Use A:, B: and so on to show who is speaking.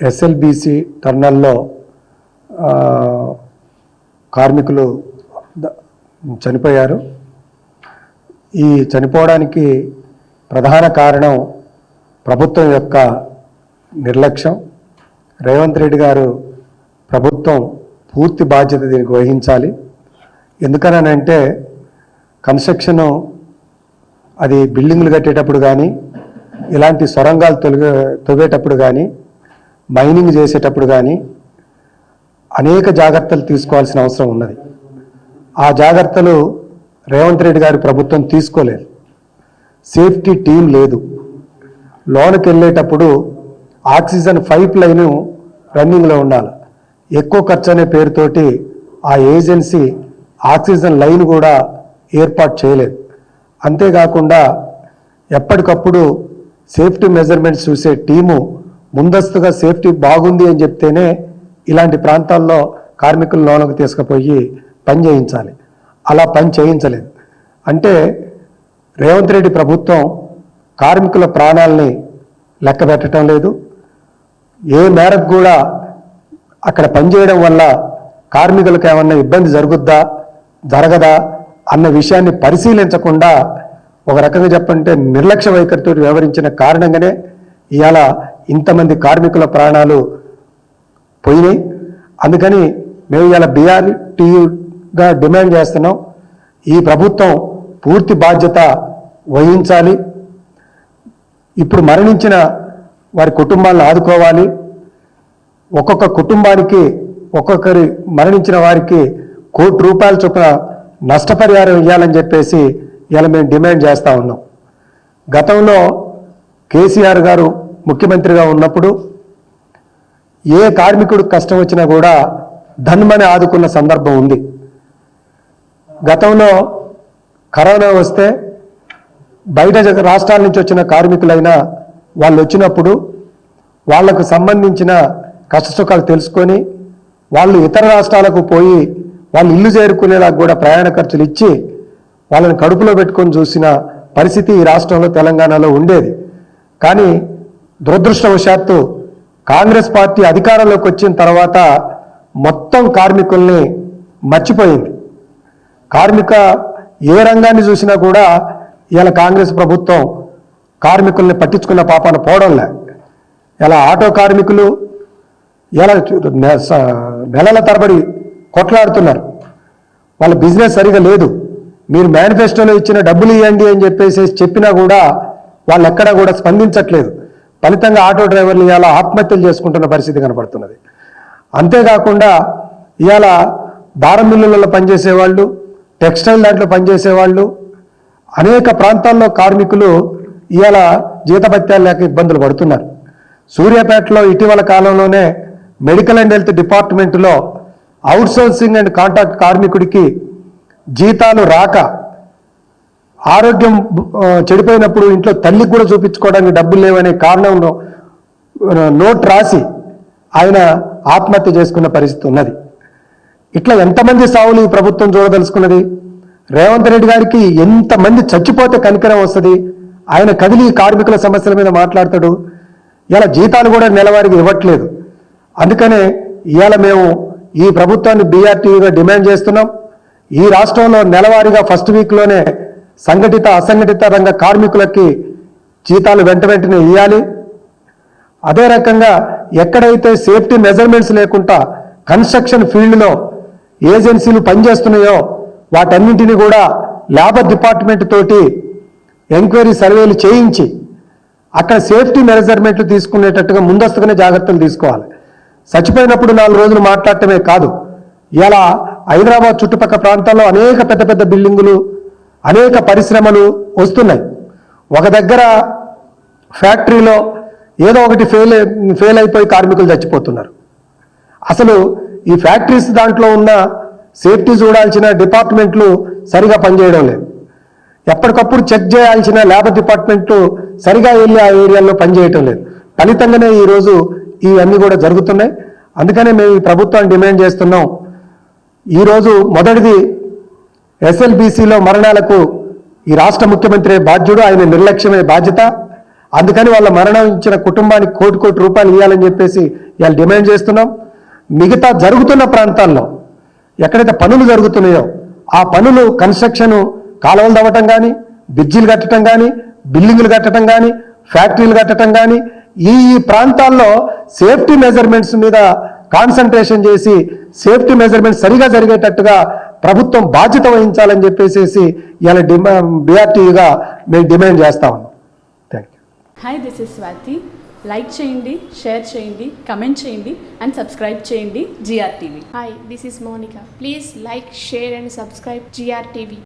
A: SLBC టర్నల్లో కార్మికులు చనిపోయారు. ఈ చనిపోవడానికి ప్రధాన కారణం ప్రభుత్వం యొక్క నిర్లక్ష్యం. రేవంత్ రెడ్డి గారు ప్రభుత్వం పూర్తి బాధ్యత దీనికి వహించాలి. ఎందుకనంటే కన్స్ట్రక్షను అది బిల్డింగ్లు కట్టేటప్పుడు కానీ, ఇలాంటి సొరంగాలు తవ్వేటప్పుడు కానీ, మైనింగ్ చేసేటప్పుడు కానీ అనేక జాగ్రత్తలు తీసుకోవాల్సిన అవసరం ఉన్నది. ఆ జాగ్రత్తలు రేవంత్ రెడ్డి గారి ప్రభుత్వం తీసుకోలేదు. సేఫ్టీ టీం లేదు. లోనికి వెళ్ళేటప్పుడు ఆక్సిజన్ పైప్ లైను రన్నింగ్లో ఉండాలి. ఎక్కువ ఖర్చు అనే పేరుతోటి ఆ ఏజెన్సీ ఆక్సిజన్ లైన్ కూడా ఏర్పాటు చేయలేదు. అంతేకాకుండా ఎప్పటికప్పుడు సేఫ్టీ మెజర్మెంట్స్ చూసే టీము ముందస్తుగా సేఫ్టీ బాగుంది అని చెప్తేనే ఇలాంటి ప్రాంతాల్లో కార్మికులు లోనకు తీసుకుపోయి పని చేయించాలి. అలా పని చేయించలేదు. అంటే రేవంత్ రెడ్డి ప్రభుత్వం కార్మికుల ప్రాణాలని లెక్క పెట్టడం లేదు. ఏ మేరకు కూడా అక్కడ పనిచేయడం వల్ల కార్మికులకు ఏమన్నా ఇబ్బంది జరగదా అన్న విషయాన్ని పరిశీలించకుండా ఒక రకంగా చెప్పంటే నిర్లక్ష్య వైఖరితో వ్యవహరించిన కారణంగానే ఇవాళ ఇంతమంది కార్మికుల ప్రాణాలు పోయినాయి. అందుకని మేము ఇవాళ BRTUగా డిమాండ్ చేస్తున్నాం. ఈ ప్రభుత్వం పూర్తి బాధ్యత వహించాలి. ఇప్పుడు మరణించిన వారి కుటుంబాలను ఆదుకోవాలి. ఒక్కొక్క కుటుంబానికి ఒక్కొక్కరి మరణించిన వారికి ₹1 కోటి చొప్పున నష్టపరిహారం ఇవ్వాలని చెప్పేసి ఇలా మేము డిమాండ్ చేస్తూ ఉన్నాం. గతంలో కేసీఆర్ గారు ముఖ్యమంత్రిగా ఉన్నప్పుడు ఏ కార్మికుడు కష్టం వచ్చినా కూడా ధన్మని ఆదుకున్న సందర్భం ఉంది. గతంలో కరోనా వస్తే బయట రాష్ట్రాల నుంచి వచ్చిన కార్మికులైనా వాళ్ళు వచ్చినప్పుడు వాళ్లకు సంబంధించిన కష్టసుఖాలు తెలుసుకొని వాళ్ళు ఇతర రాష్ట్రాలకు పోయి వాళ్ళు ఇల్లు చేరుకునేలాగా కూడా ప్రయాణ ఖర్చులు ఇచ్చి వాళ్ళని కడుపులో పెట్టుకొని చూసిన పరిస్థితి ఈ రాష్ట్రంలో తెలంగాణలో ఉండేది. కానీ దురదృష్టవశాత్తు కాంగ్రెస్ పార్టీ అధికారంలోకి వచ్చిన తర్వాత మొత్తం కార్మికుల్ని మర్చిపోయింది. ఏ రంగాన్ని చూసినా కూడా ఇలా కాంగ్రెస్ ప్రభుత్వం కార్మికుల్ని పట్టించుకున్న పాపాన పోవడంలే. ఇలా ఆటో కార్మికులు ఇలా నెలల తరబడి కొట్లాడుతున్నారు. వాళ్ళ బిజినెస్ సరిగా లేదు. మీరు మేనిఫెస్టోలో ఇచ్చిన డబ్బులు ఇవ్వండి అని చెప్పినా కూడా వాళ్ళు ఎక్కడా కూడా స్పందించట్లేదు. ఫలితంగా ఆటో డ్రైవర్లు ఇవాళ ఆత్మహత్యలు చేసుకుంటున్న పరిస్థితి కనపడుతున్నది. అంతేకాకుండా ఇవాళ దారం మిల్లులలో పనిచేసేవాళ్ళు, టెక్స్టైల్ దాంట్లో పనిచేసేవాళ్ళు, అనేక ప్రాంతాల్లో కార్మికులు ఇవాళ జీతభత్యాలు లేక ఇబ్బందులు పడుతున్నారు. సూర్యాపేటలో ఇటీవల కాలంలోనే మెడికల్ అండ్ హెల్త్ డిపార్ట్మెంట్లో అవుట్సోర్సింగ్ అండ్ కాంట్రాక్ట్ కార్మికుడికి జీతాలు రాక ఆరోగ్యం చెడిపోయినప్పుడు ఇంట్లో తల్లికి కూడా చూపించుకోవడానికి డబ్బులు లేవనే కారణంలో నోట్ రాసి ఆయన ఆత్మహత్య చేసుకున్న పరిస్థితి ఉన్నది. ఇట్లా ఎంతమంది సావులు ఈ ప్రభుత్వం చూడదలుచుకున్నది? రేవంత్ రెడ్డి గారికి ఎంతమంది చచ్చిపోతే కనికరం వస్తుంది? ఆయన కదిలి కార్మికుల సమస్యల మీద మాట్లాడతాడు. ఇలా జీతాలు కూడా నెలవారీగా ఇవ్వట్లేదు. అందుకనే ఇవాళ మేము ఈ ప్రభుత్వాన్ని BRTUగా డిమాండ్ చేస్తున్నాం. ఈ రాష్ట్రంలో నెలవారీగా ఫస్ట్ వీక్లోనే సంఘటిత అసంఘటిత రంగ కార్మికులకి జీతాలు వెంటనే ఇవ్వాలి. అదే రకంగా ఎక్కడైతే సేఫ్టీ మెజర్మెంట్స్ లేకుండా కన్స్ట్రక్షన్ ఫీల్డ్లో ఏజెన్సీలు పనిచేస్తున్నాయో వాటన్నింటినీ కూడా లేబర్ డిపార్ట్మెంట్ తోటి ఎంక్వైరీ సర్వేలు చేయించి అక్కడ సేఫ్టీ మెజర్మెంట్లు తీసుకునేటట్టుగా ముందస్తుగానే జాగ్రత్తలు తీసుకోవాలి. చచ్చిపోయినప్పుడు 4 రోజులు మాట్లాడటమే కాదు, ఇలా హైదరాబాద్ చుట్టుపక్కల ప్రాంతాల్లో అనేక పెద్ద పెద్ద బిల్డింగులు, అనేక పరిశ్రమలు వస్తున్నాయి. ఒక దగ్గర ఫ్యాక్టరీలో ఏదో ఒకటి ఫెయిల్ అయిపోయి కార్మికులు చచ్చిపోతున్నారు. అసలు ఈ ఫ్యాక్టరీస్ దాంట్లో ఉన్న సేఫ్టీ చూడాల్సిన డిపార్ట్మెంట్లు సరిగా పనిచేయడం లేదు. ఎప్పటికప్పుడు చెక్ చేయాల్సిన లేబర్ డిపార్ట్మెంట్లు సరిగా వెళ్ళి ఆ ఏరియాల్లో పనిచేయటం లేదు. ఫలితంగానే ఈరోజు ఇవన్నీ కూడా జరుగుతున్నాయి. అందుకనే మేము ఈ ప్రభుత్వాన్ని డిమాండ్ చేస్తున్నాం. ఈరోజు మొదటిది SLBCలో మరణాలకు ఈ రాష్ట్ర ముఖ్యమంత్రి బాధ్యుడు, ఆయన నిర్లక్ష్యమే బాధ్యత. అందుకని వాళ్ళ మరణించిన కుటుంబానికి ₹1 కోటి ఇవ్వాలని చెప్పేసి ఇవాళ డిమాండ్ చేస్తున్నాం. మిగతా జరుగుతున్న ప్రాంతాల్లో ఎక్కడైతే పనులు జరుగుతున్నాయో ఆ పనులు కన్స్ట్రక్షన్, కాలువలు తవ్వటం కానీ, బ్రిడ్జిలు కట్టడం కానీ, బిల్డింగులు కట్టడం కానీ, ఫ్యాక్టరీలు కట్టడం కానీ, ఈ ప్రాంతాల్లో సేఫ్టీ మెజర్మెంట్స్ మీద కాన్సన్ట్రేషన్ చేసి సేఫ్టీ మెజర్మెంట్స్ సరిగా జరిగేటట్టుగా ప్రభుత్వం బాధ్యత వహించాలని చెప్పేసి ఇలా బీఆర్టీగా మేము డిమాండ్ చేస్తా ఉన్నాం. Thank you.
B: Hi, this is Swathi. Like చేయండి, షేర్ చేయండి, కమెంట్ చేయండి అండ్ సబ్స్క్రైబ్ చేయండి GRTV.
C: Hi, this is Monica. Please like, share and subscribe GRTV.